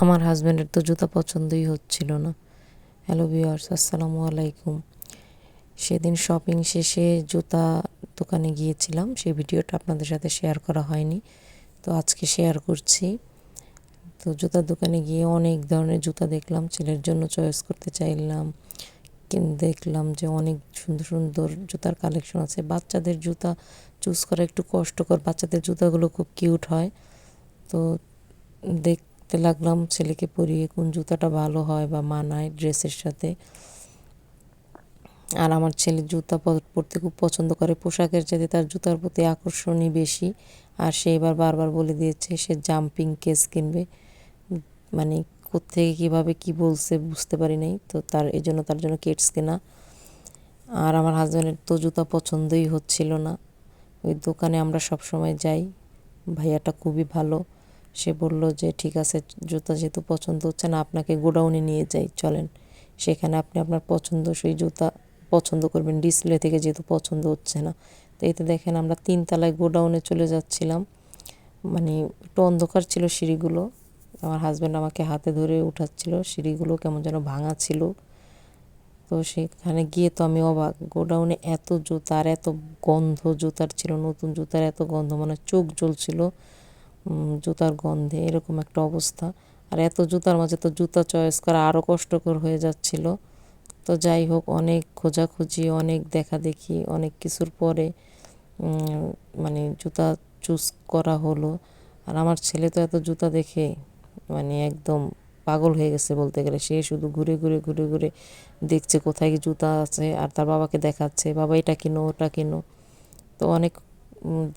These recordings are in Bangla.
আমার হাজব্যান্ডের তো জুতা পছন্দই হচ্ছিল না। হ্যালো ভিউয়ার্স, আসসালামু আলাইকুম। সেদিন শপিং শেষে জুতা দোকানে গিয়েছিলাম, সেই ভিডিওটা আপনাদের সাথে শেয়ার করা হয়নি, তো আজকে শেয়ার করছি। তো জুতার দোকানে গিয়ে অনেক ধরনের জুতা দেখলাম, ছেলের জন্য চয়েস করতে চাইলাম, দেখলাম যে অনেক সুন্দর সুন্দর জুতার কালেকশন আছে। বাচ্চাদের জুতা চুজ করা একটু কষ্টকর, বাচ্চাদের জুতাগুলো খুব কিউট হয়। তো দেখতে লাগলাম ছেলেকে পরিয়ে কোন জুতাটা ভালো হয় বা মানায় ড্রেসের সাথে। আর আমার ছেলে জুতা পরতে খুব পছন্দ করে, পোশাকের চাইতে তার জুতার প্রতি আকর্ষণই বেশি। আর সে এবার বারবার বলে দিয়েছে সে জাম্পিং কেস কিনবে, মানে কোত্থেকে কীভাবে কি বলছে বুঝতে পারি নাই, তো তার জন্য কিডস কেনা। আর আমার হাজব্যান্ডের তো জুতা পছন্দই হচ্ছিল না। ওই দোকানে আমরা সব সময় যাই, ভাইয়াটা খুবই ভালো। সে বলল যে ঠিক আছে, জুতা যেহেতু পছন্দ হচ্ছে না, আপনাকে গোডাউনে নিয়ে যাই, চলেন, সেখানে আপনি আপনার পছন্দসই জুতা পছন্দ করবেন, ডিসপ্লে থেকে যেহেতু পছন্দ হচ্ছে না। তো এতে দেখেন আমরা 3 তলায় গোডাউনে চলে যাচ্ছিলাম, মানে একটু অন্ধকার ছিল সিঁড়িগুলো। আমার হাজব্যান্ড আমাকে হাতে ধরে উঠাচ্ছিল, সিঁড়িগুলো কেমন যেন ভাঙা ছিল। তো সেখানে গিয়ে তো আমি অবাক, গোডাউনে এত জুতা আর এত গন্ধ জুতার ছিল, নতুন জুতার এত গন্ধ, মানে চোখ জ্বলছিল জুতার গন্ধে, এরকম একটা অবস্থা। আর এত জুতার মাঝে তো জুতা চয়েস করা আরও কষ্টকর হয়ে যাচ্ছিল। তো যাই হোক, অনেক খোঁজাখুঁজি, অনেক দেখাদেখি, অনেক কিছুর পরে মানে জুতা চুজ করা হলো। আর আমার ছেলে তো এত জুতা দেখে মানে একদম পাগল হয়ে গেছে বলতে গেলে। সে শুধু ঘুরে ঘুরে ঘুরে ঘুরে দেখছে কোথায় কি জুতা আছে, আর তার বাবাকে দেখাচ্ছে, বাবা এটা কিনো ওটা কিনো। তো অনেক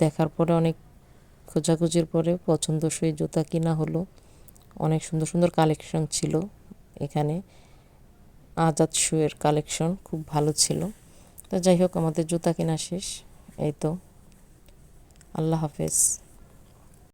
দেখার পরে, অনেক খোঁজাখুঁজির পরে পছন্দসই জুতা কিনা হলো। অনেক সুন্দর সুন্দর কালেকশন ছিল এখানে, আজাদ শুয়ের কালেকশন খুব ভালো ছিল। তো যাই হোক, আমাদের জুতা কেনা শেষ, এই তো, আল্লাহ হাফেজ।